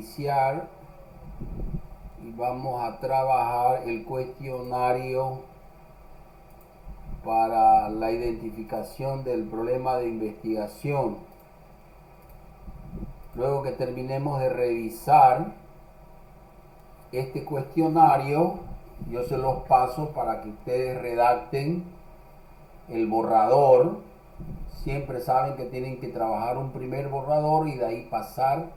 iniciar y vamos a trabajar el cuestionario para la identificación del problema de investigación. Luego que terminemos de revisar este cuestionario, yo se los paso para que ustedes redacten el borrador. Siempre saben que tienen que trabajar un primer borrador y de ahí pasar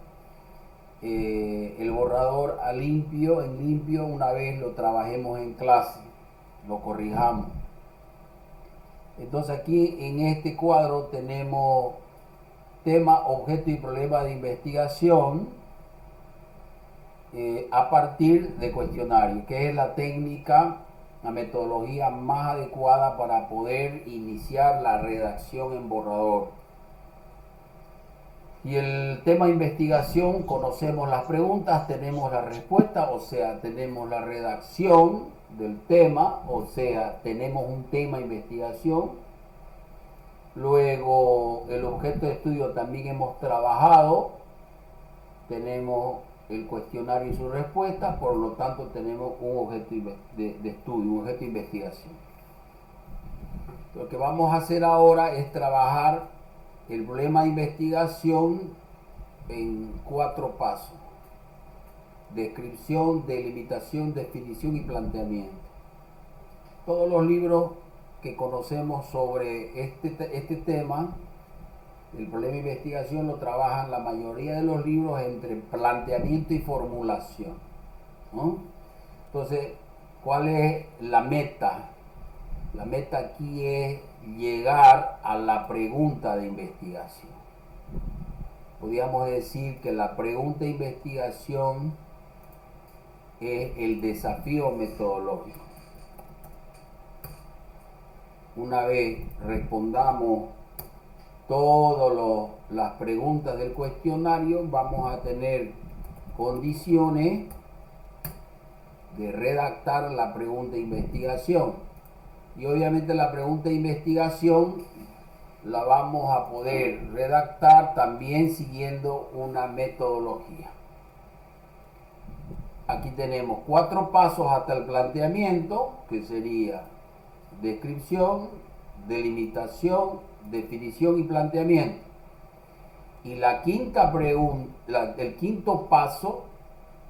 el borrador a limpio, en limpio, una vez lo trabajemos en clase, lo corrijamos. Entonces aquí en este cuadro tenemos tema, objeto y problema de investigación a partir de cuestionario, que es la técnica, la metodología más adecuada para poder iniciar la redacción en borrador. Y el tema de investigación, conocemos las preguntas, tenemos la respuesta, o sea, tenemos la redacción del tema, o sea, tenemos un tema de investigación. Luego, el objeto de estudio también hemos trabajado, tenemos el cuestionario y su respuesta, por lo tanto tenemos un objeto de estudio, un objeto de investigación. Lo que vamos a hacer ahora es trabajar el problema de investigación en 4 pasos: descripción, delimitación, definición y planteamiento. Todos los libros que conocemos sobre este tema, el problema de investigación, lo trabajan la mayoría de los libros entre planteamiento y formulación, ¿no? Entonces, ¿cuál es la meta? La meta aquí es llegar a la pregunta de investigación. Podríamos decir que la pregunta de investigación es el desafío metodológico. Una vez respondamos todas las preguntas del cuestionario, vamos a tener condiciones de redactar la pregunta de investigación. Y obviamente la pregunta de investigación la vamos a poder redactar también siguiendo una metodología. Aquí tenemos 4 pasos hasta el planteamiento, que sería descripción, delimitación, definición y planteamiento. Y la quinta pregunta, el quinto paso,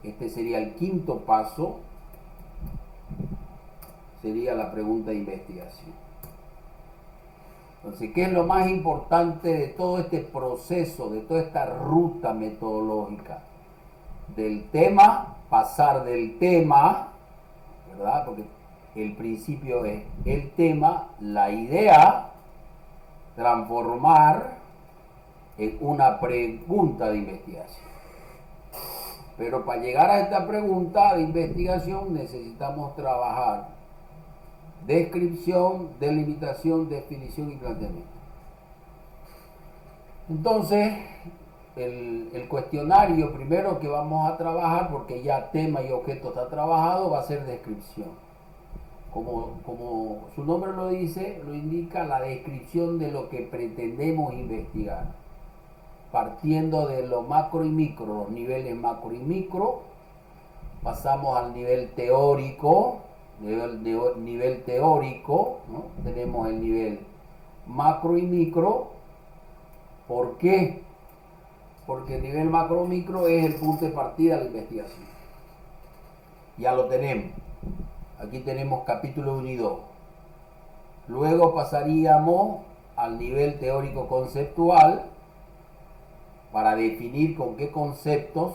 este sería el quinto paso, sería la pregunta de investigación. Entonces, ¿qué es lo más importante de todo este proceso, de toda esta ruta metodológica? Del tema, pasar del tema, ¿verdad? Porque el principio es el tema, la idea, transformar en una pregunta de investigación. Pero para llegar a esta pregunta de investigación necesitamos trabajar descripción, delimitación, definición y planteamiento. Entonces, el cuestionario primero que vamos a trabajar, porque ya tema y objeto está trabajado, va a ser descripción. Como su nombre lo dice, lo indica, la descripción de lo que pretendemos investigar, partiendo de lo macro y micro, los niveles macro y micro. Pasamos al nivel teórico, nivel teórico, ¿no? Tenemos el nivel macro y micro. ¿Por qué? Porque el nivel macro micro es el punto de partida de la investigación. Ya lo tenemos. Aquí tenemos capítulo 1 y 2. Luego pasaríamos al nivel teórico conceptual para definir con qué conceptos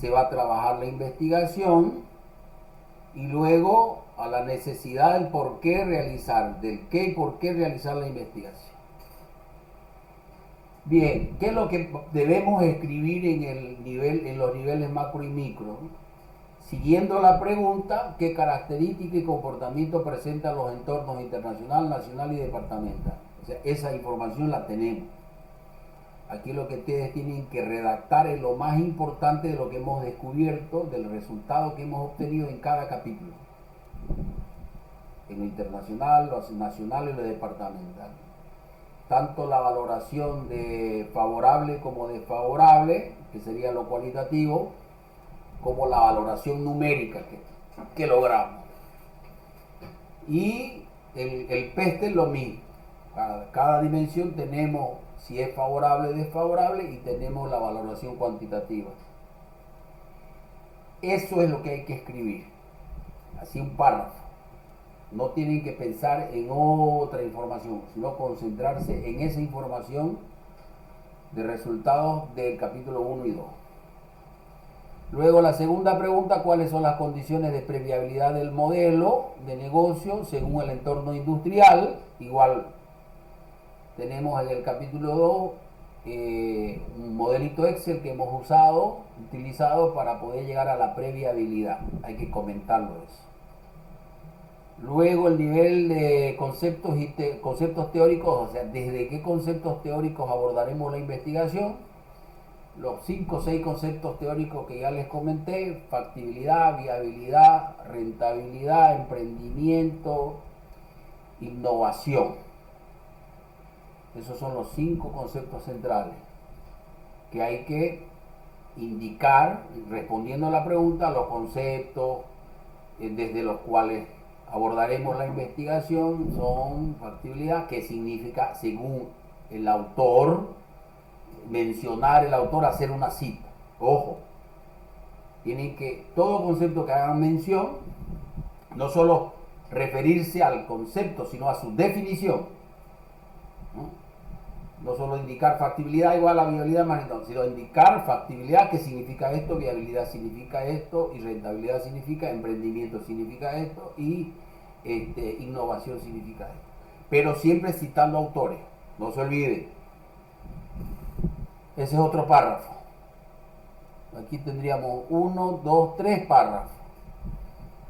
se va a trabajar la investigación, y luego a la necesidad del por qué realizar, del qué y por qué realizar la investigación. Bien, ¿qué es lo que debemos escribir en los niveles macro y micro? Siguiendo la pregunta, ¿qué características y comportamiento presentan los entornos internacional, nacional y departamental? O sea, esa información la tenemos. Aquí lo que ustedes tienen que redactar es lo más importante de lo que hemos descubierto, del resultado que hemos obtenido en cada capítulo. En lo internacional, lo nacional y lo departamental. tanto la valoración de favorable como desfavorable, que sería lo cualitativo, como la valoración numérica que logramos. Y el PESTE es lo mismo. Cada dimensión tenemos si es favorable o desfavorable y tenemos la valoración cuantitativa. Eso es lo que hay que escribir. Así un párrafo. No tienen que pensar en otra información, sino concentrarse en esa información de resultados del capítulo 1 y 2. Luego la segunda pregunta, ¿cuáles son las condiciones de previabilidad del modelo de negocio según el entorno industrial? Igual tenemos en el capítulo 2 un modelito Excel que hemos utilizado para poder llegar a la previabilidad. Hay que comentarlo eso. Luego el nivel de conceptos conceptos teóricos, o sea, desde qué conceptos teóricos abordaremos la investigación. Los 5 o 6 conceptos teóricos que ya les comenté: factibilidad, viabilidad, rentabilidad, emprendimiento, innovación. Esos son los 5 conceptos centrales que hay que indicar, respondiendo a la pregunta, los conceptos desde los cuales abordaremos la investigación. Son factibilidad, que significa, según el autor, mencionar el autor, hacer una cita. Ojo, tienen que, todo concepto que hagan mención, no solo referirse al concepto, sino a su definición. No solo indicar factibilidad igual a viabilidad más entonces, sino indicar factibilidad, que significa esto, viabilidad significa esto, y rentabilidad significa, emprendimiento significa esto, y innovación significa esto. Pero siempre citando autores, no se olviden. Ese es otro párrafo. Aquí tendríamos 1, 2, 3 párrafos.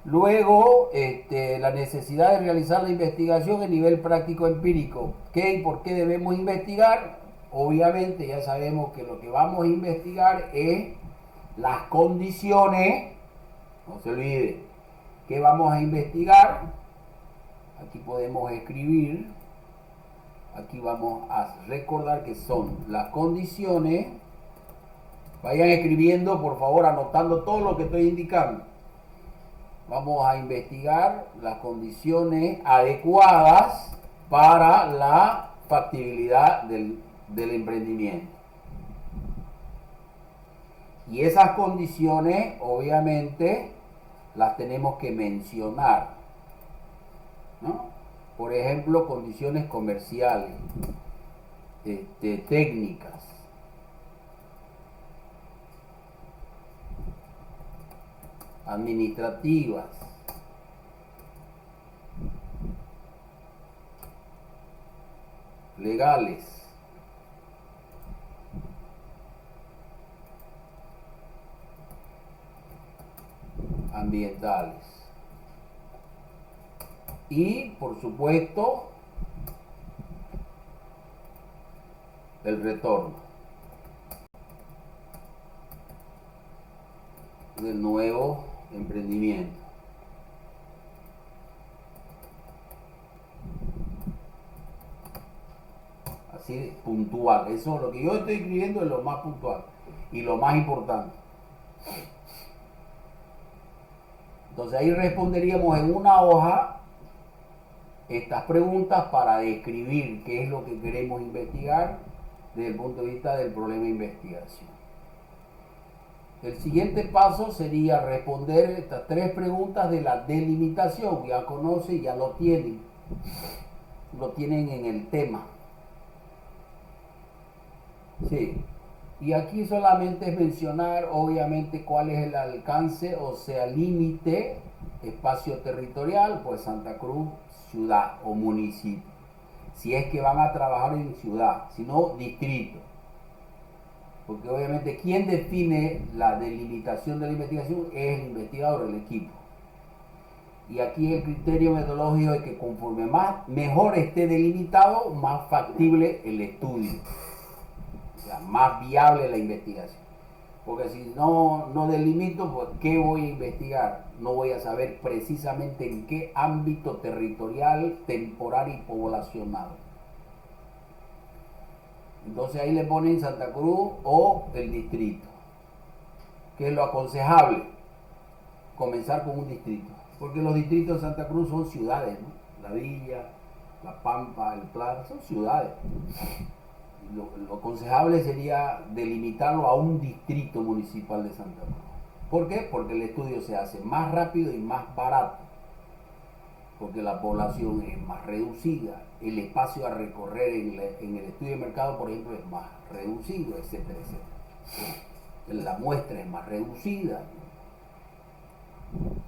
Luego, la necesidad de realizar la investigación a nivel práctico empírico. ¿Qué y por qué debemos investigar? Obviamente ya sabemos que lo que vamos a investigar es las condiciones. No se olvide. ¿Qué vamos a investigar? Aquí podemos escribir. Aquí vamos a recordar que son las condiciones. Vayan escribiendo, por favor, anotando todo lo que estoy indicando. Vamos a investigar las condiciones adecuadas para la factibilidad del emprendimiento. Y esas condiciones, obviamente, las tenemos que mencionar, ¿no? Por ejemplo, condiciones comerciales, técnicas, administrativas, legales, ambientales y, por supuesto, el retorno del nuevo emprendimiento. Así, puntual. Eso, lo que yo estoy escribiendo, es lo más puntual y lo más importante. Entonces ahí responderíamos en una hoja estas preguntas para describir qué es lo que queremos investigar desde el punto de vista del problema de investigación. El siguiente paso sería responder estas 3 preguntas de la delimitación. Ya conocen, ya lo tienen en el tema. Sí. Y aquí solamente es mencionar, obviamente, cuál es el alcance, o sea, límite, espacio territorial, pues Santa Cruz, ciudad o municipio. Si es que van a trabajar en ciudad, si no, distrito. Porque obviamente quien define la delimitación de la investigación es el investigador, el equipo. Y aquí el criterio metodológico es que conforme mejor esté delimitado, más factible el estudio. O sea, más viable la investigación. Porque si no delimito, pues ¿qué voy a investigar? No voy a saber precisamente en qué ámbito territorial, temporal y poblacional. Entonces ahí le ponen Santa Cruz o el distrito, que es lo aconsejable, comenzar con un distrito, porque los distritos de Santa Cruz son ciudades, ¿no? La Villa, La Pampa, El Plata, son ciudades. Lo aconsejable sería delimitarlo a un distrito municipal de Santa Cruz. ¿Por qué? Porque el estudio se hace más rápido y más barato, porque la población es más reducida, el espacio a recorrer en el estudio de mercado, por ejemplo, es más reducido, etcétera, etcétera. La muestra es más reducida.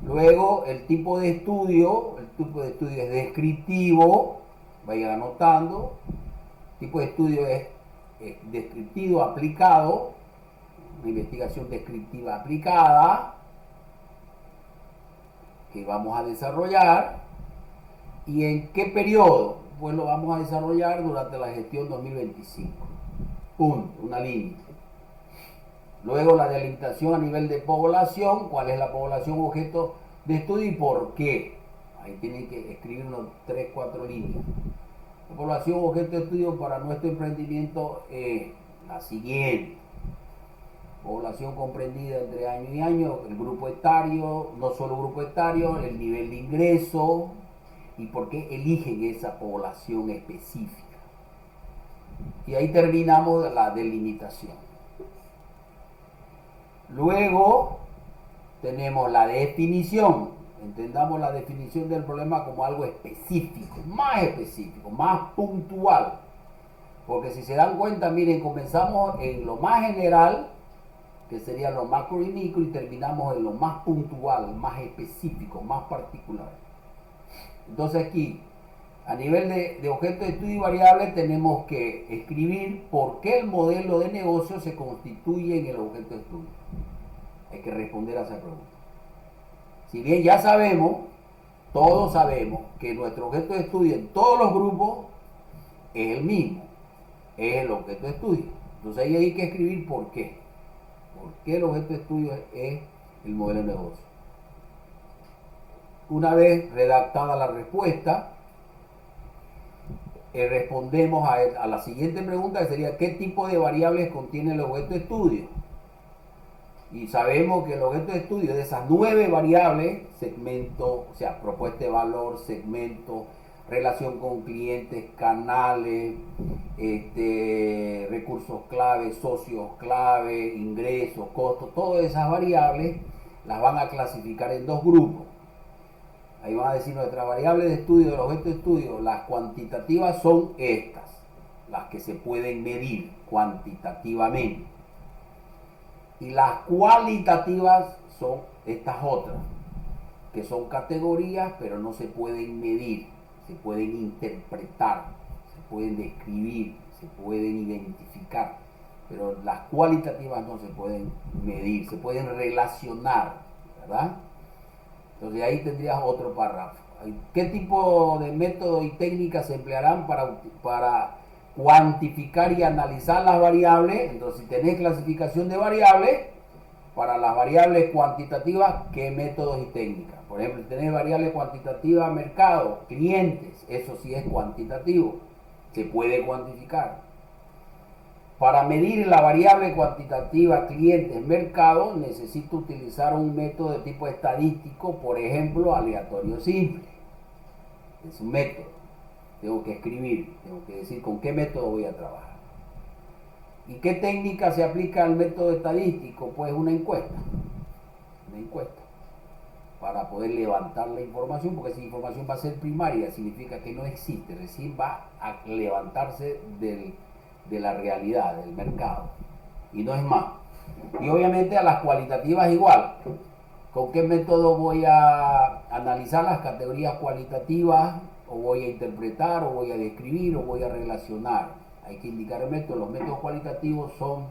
Luego, el tipo de estudio es descriptivo, vayan anotando. El tipo de estudio es descriptivo aplicado, una investigación descriptiva aplicada que vamos a desarrollar. ¿Y en qué periodo? Pues lo vamos a desarrollar durante la gestión 2025. Punto, una línea. Luego la delimitación a nivel de población, cuál es la población objeto de estudio y por qué. Ahí tienen que escribir unos 3, 4 líneas. La población objeto de estudio para nuestro emprendimiento es la siguiente. Población comprendida entre año y año, el grupo etario, no solo grupo etario, el nivel de ingreso y por qué eligen esa población específica. Y ahí terminamos la delimitación. Luego tenemos la definición. Entendamos la definición del problema como algo específico, más puntual. Porque si se dan cuenta, miren, comenzamos en lo más general, que sería lo macro y micro, y terminamos en lo más puntual, más específico, más particular. Entonces aquí, a nivel de objeto de estudio y variable, tenemos que escribir por qué el modelo de negocio se constituye en el objeto de estudio. Hay que responder a esa pregunta. Si bien ya sabemos, todos sabemos, que nuestro objeto de estudio en todos los grupos es el mismo, es el objeto de estudio. Entonces ahí hay que escribir por qué. ¿Por qué el objeto de estudio es el modelo de negocio? Una vez redactada la respuesta, respondemos a la siguiente pregunta, que sería ¿qué tipo de variables contiene el objeto de estudio? Y sabemos que el objeto de estudio de esas 9 variables, segmento, o sea, propuesta de valor, segmento, relación con clientes, canales, recursos clave, socios clave, ingresos, costos, todas esas variables las van a clasificar en 2 grupos. Ahí van a decir nuestras variables de estudio del objeto de estudio, las cuantitativas son estas, las que se pueden medir cuantitativamente. Y las cualitativas son estas otras, que son categorías, pero no se pueden medir, se pueden interpretar, se pueden describir, se pueden identificar, pero las cualitativas no se pueden medir, se pueden relacionar, ¿verdad? Entonces ahí tendrías otro párrafo. ¿Qué tipo de método y técnicas se emplearán para cuantificar y analizar las variables? Entonces, si tenés clasificación de variables, para las variables cuantitativas, ¿qué métodos y técnicas? Por ejemplo, si tenés variable cuantitativa mercado, clientes, eso sí es cuantitativo, se puede cuantificar. Para medir la variable cuantitativa clientes mercado, necesito utilizar un método de tipo estadístico, por ejemplo, aleatorio simple. Es un método. Tengo que escribir, tengo que decir con qué método voy a trabajar. ¿Y qué técnica se aplica al método estadístico? Pues una encuesta. Una encuesta. Para poder levantar la información, porque esa información va a ser primaria, significa que no existe, recién va a levantarse de la realidad, del mercado. Y no es más. Y obviamente a las cualitativas igual. ¿Con qué método voy a analizar las categorías cualitativas? ¿O voy a interpretar, o voy a describir, o voy a relacionar? Hay que indicar el método. Los métodos cualitativos son,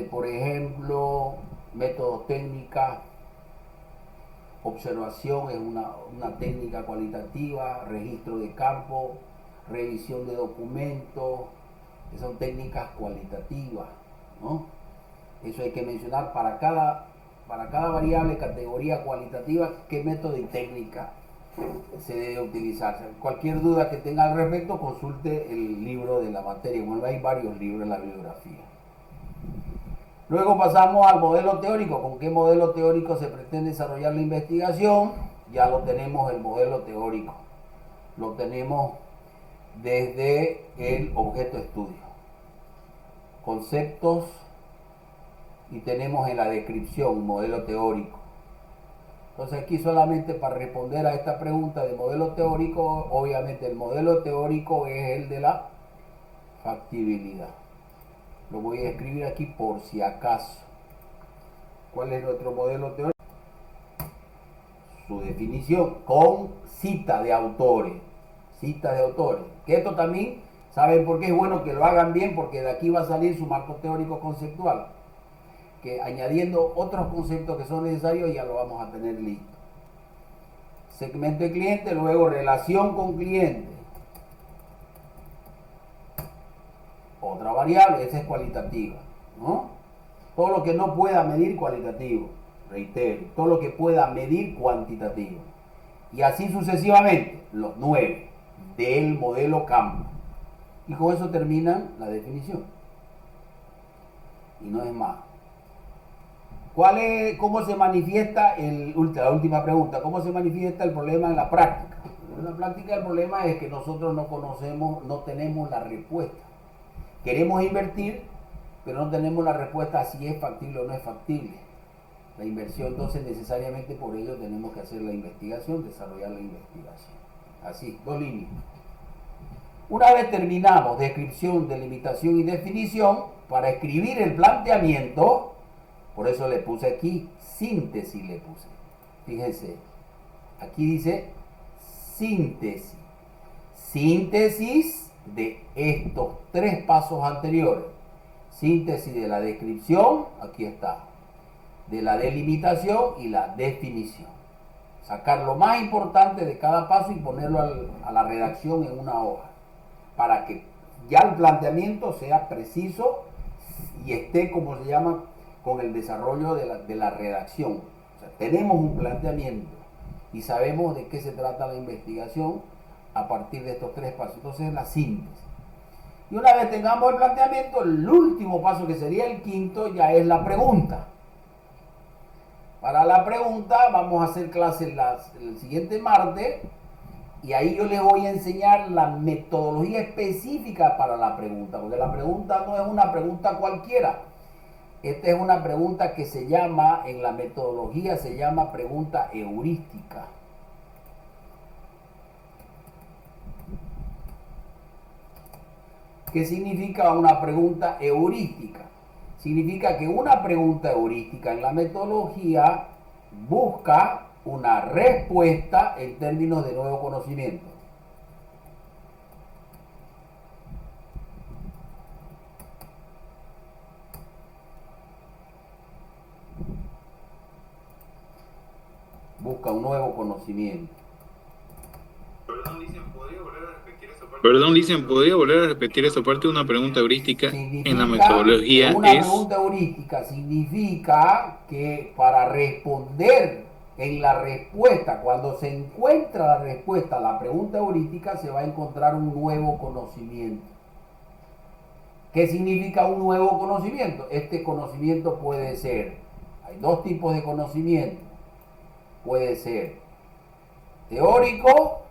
por ejemplo, métodos técnicas. Observación es una técnica cualitativa, registro de campo, revisión de documentos, que son técnicas cualitativas, ¿no? Eso hay que mencionar para cada variable, categoría cualitativa, qué método y técnica se debe utilizar. Cualquier duda que tenga al respecto, consulte el libro de la materia. Bueno, hay varios libros en la bibliografía. Luego pasamos al modelo teórico. ¿Con qué modelo teórico se pretende desarrollar la investigación? Ya lo tenemos, el modelo teórico. Lo tenemos desde el objeto de estudio. Conceptos, y tenemos en la descripción un modelo teórico. Entonces aquí solamente para responder a esta pregunta de modelo teórico, obviamente el modelo teórico es el de la factibilidad. Lo voy a escribir aquí por si acaso. ¿Cuál es nuestro modelo teórico? Su definición con cita de autores. Citas de autores. Que esto también, ¿saben por qué es bueno que lo hagan bien? Porque de aquí va a salir su marco teórico conceptual. Que añadiendo otros conceptos que son necesarios ya lo vamos a tener listo. Segmento de cliente, luego relación con cliente. Otra variable, esa es cualitativa, ¿no? Todo lo que no pueda medir, cualitativo, reitero. Todo lo que pueda medir, cuantitativo. Y así sucesivamente, los 9 del modelo campo. Y con eso termina la definición. Y no es más. ¿Cómo se manifiesta la última pregunta? ¿Cómo se manifiesta el problema en la práctica? En la práctica el problema es que nosotros no conocemos, no tenemos la respuesta. Queremos invertir, pero no tenemos la respuesta a si es factible o no es factible la inversión. Entonces necesariamente por ello tenemos que hacer la investigación, desarrollar la investigación. Así, 2 líneas. Una vez terminamos descripción, delimitación y definición, para escribir el planteamiento, por eso le puse aquí síntesis, le puse. Fíjense, aquí dice síntesis. Síntesis de estos 3 pasos anteriores. Síntesis de la descripción, aquí está. De la delimitación y la definición. Sacar lo más importante de cada paso y ponerlo a la redacción en una hoja. Para que ya el planteamiento sea preciso y esté, como se llama, con el desarrollo de la redacción. O sea, tenemos un planteamiento y sabemos de qué se trata la investigación a partir de estos 3 pasos. Entonces, la síntesis. Y una vez tengamos el planteamiento, el último paso, que sería el quinto, ya es la pregunta. Para la pregunta vamos a hacer clase el siguiente martes, y ahí yo les voy a enseñar la metodología específica para la pregunta, porque la pregunta no es una pregunta cualquiera. Esta es una pregunta que se llama, en la metodología se llama pregunta heurística. ¿Qué significa una pregunta heurística? Significa que una pregunta heurística en la metodología busca una respuesta en términos de nuevo conocimiento. Busca un nuevo conocimiento. Perdón, Lisen, ¿podría volver a repetir esa parte? Una pregunta heurística en la metodología una es... pregunta heurística significa que para responder en la respuesta, cuando se encuentra la respuesta a la pregunta heurística, se va a encontrar un nuevo conocimiento. ¿Qué significa un nuevo conocimiento? Este conocimiento puede ser, hay 2 tipos de conocimiento. Puede ser teórico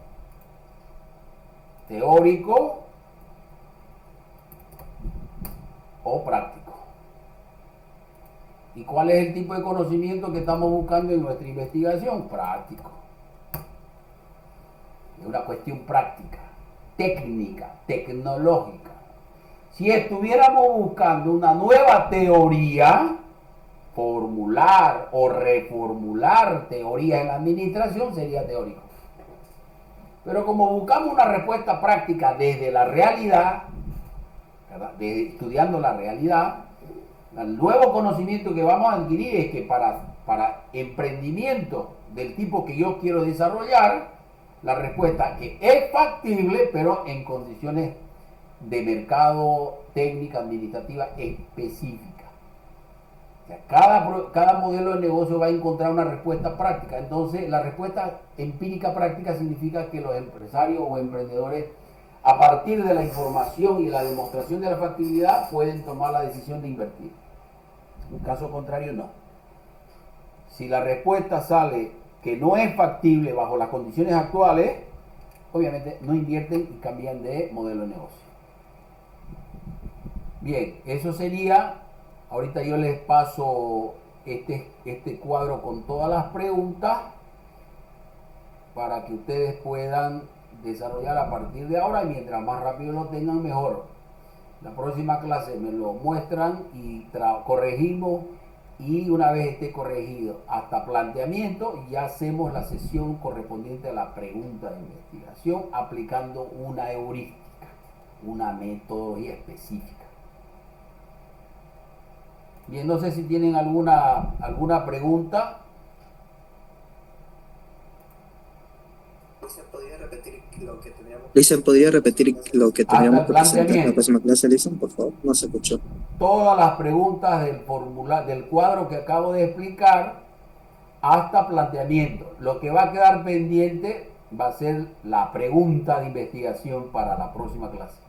o práctico. ¿Y cuál es el tipo de conocimiento que estamos buscando en nuestra investigación? Práctico. Es una cuestión práctica, técnica, tecnológica. Si estuviéramos buscando una nueva teoría, formular o reformular teorías en la administración, sería teórico. Pero como buscamos una respuesta práctica desde la realidad, ¿verdad? Estudiando la realidad, el nuevo conocimiento que vamos a adquirir es que para emprendimiento del tipo que yo quiero desarrollar, la respuesta que es factible, pero en condiciones de mercado, técnica, administrativa específica. O sea, cada modelo de negocio va a encontrar una respuesta práctica. Entonces, la respuesta empírica práctica significa que los empresarios o emprendedores, a partir de la información y la demostración de la factibilidad, pueden tomar la decisión de invertir. En caso contrario, no. Si la respuesta sale que no es factible bajo las condiciones actuales, obviamente no invierten y cambian de modelo de negocio. Bien, eso sería. Ahorita yo les paso este cuadro con todas las preguntas para que ustedes puedan desarrollar a partir de ahora, y mientras más rápido lo tengan, mejor. La próxima clase me lo muestran y corregimos, y una vez esté corregido hasta planteamiento, ya hacemos la sesión correspondiente a la pregunta de investigación aplicando una heurística, una metodología específica. Bien, no sé si tienen alguna pregunta. Listen, ¿podría repetir lo que teníamos que presentar en la próxima clase, Listen, por favor? No se escuchó. Todas las preguntas del cuadro que acabo de explicar hasta planteamiento. Lo que va a quedar pendiente va a ser la pregunta de investigación para la próxima clase.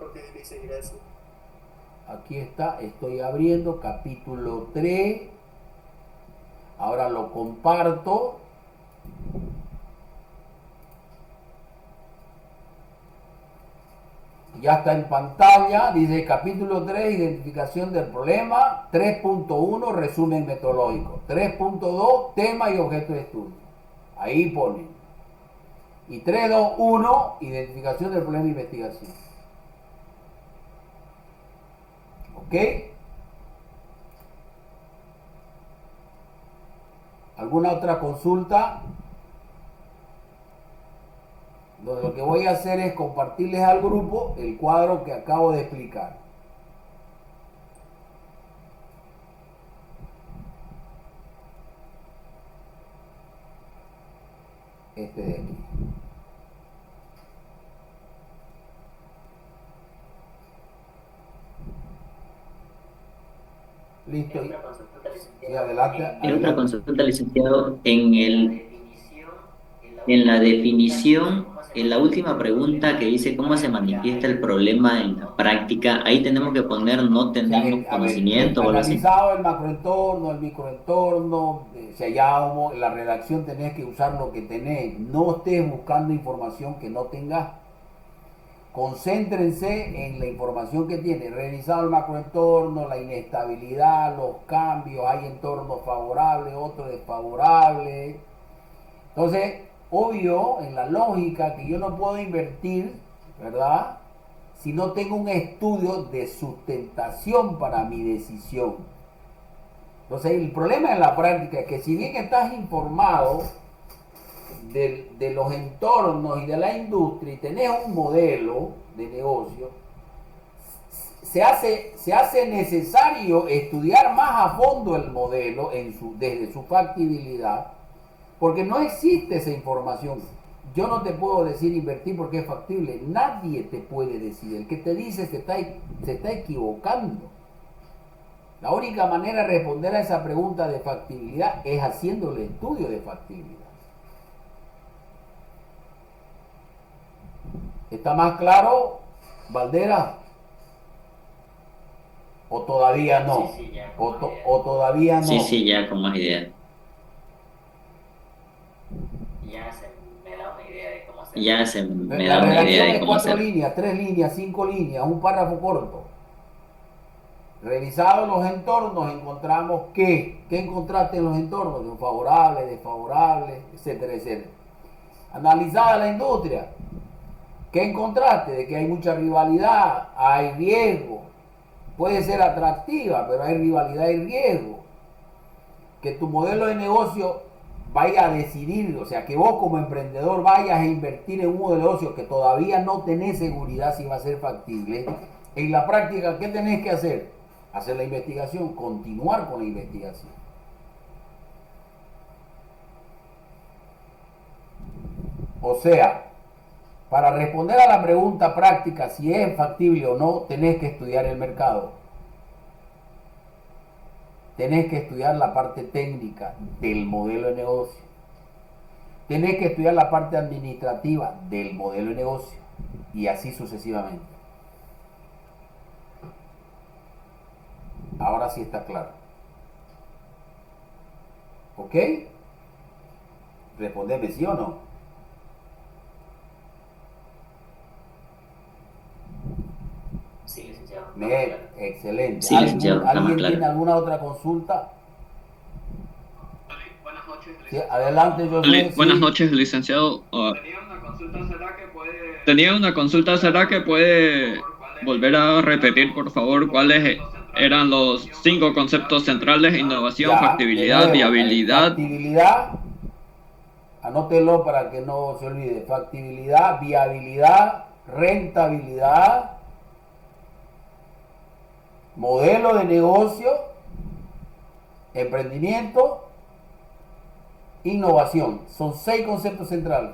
Ok, dice, gracias. Aquí está, estoy abriendo capítulo 3. Ahora lo comparto. Ya está en pantalla. Dice capítulo 3, identificación del problema. 3.1, resumen metodológico. 3.2, tema y objeto de estudio. Ahí ponen. Y 3.2.1, identificación del problema e investigación. ¿Ok? ¿Alguna otra consulta? Lo que voy a hacer es compartirles al grupo el cuadro que acabo de explicar. Este de aquí. Listo. Sí, adelante. En otra consulta, licenciado, en la definición, en la última pregunta que dice cómo se manifiesta el problema en la práctica, ahí tenemos que poner no tenemos conocimiento o algo así. Analizado el macroentorno, el microentorno, en la redacción tenés que usar lo que tenés. No estés buscando información que no tengas. Concéntrense en la información que tiene. Revisado el macroentorno, la inestabilidad, los cambios, hay entornos favorables, otros desfavorables. Entonces, obvio, en la lógica que yo no puedo invertir, ¿verdad?, si no tengo un estudio de sustentación para mi decisión. Entonces, el problema en la práctica es que si bien estás informado de los entornos y de la industria y tenés un modelo de negocio, se hace necesario estudiar más a fondo el modelo desde su factibilidad, porque no existe esa información. Yo no te puedo decir invertir porque es factible. Nadie te puede decir. El que te dice se está equivocando. La única manera de responder a esa pregunta de factibilidad es haciendo el estudio de factibilidad. ¿Está más claro, Valdera? ¿O todavía no? Sí, ya, ¿O todavía no? Sí, ya con más idea. Ya se me da una idea de cómo hacer. Ya se me La da una idea redacción de es cómo 4 hacer. líneas, 3 líneas, 5 líneas, un párrafo corto. Revisados los entornos, encontramos ¿qué encontraste en los entornos? Favorables, desfavorables, etcétera, etcétera. Analizada la industria, ¿qué encontraste? De que hay mucha rivalidad, hay riesgo. Puede ser atractiva, pero hay rivalidad y riesgo. Que tu modelo de negocio vaya a decidir, o sea, que vos como emprendedor vayas a invertir en un modelo de negocio que todavía no tenés seguridad si va a ser factible. En la práctica, ¿qué tenés que hacer? Hacer la investigación, continuar con la investigación. O sea, Para responder a la pregunta práctica si es factible o no, tenés que estudiar el mercado. Tenés que estudiar la parte técnica del modelo de negocio. Tenés que estudiar la parte administrativa del modelo de negocio. Y así sucesivamente. Ahora sí está claro. ¿Ok? Respondeme sí o no. Sí, licenciado. Excelente. Sí, licenciado, está más ¿Alguien claro. tiene alguna otra consulta? Sí, adelante, José. Buenas Sí. noches, licenciado. Tenía una consulta, ¿será que puede volver a repetir, por favor, cuáles eran los 5 conceptos centrales? Innovación, Ya, de factibilidad, nuevo, viabilidad. factibilidad, anótelo para que no se olvide. Factibilidad, viabilidad, rentabilidad, modelo de negocio, emprendimiento, innovación. Son 6 conceptos centrales.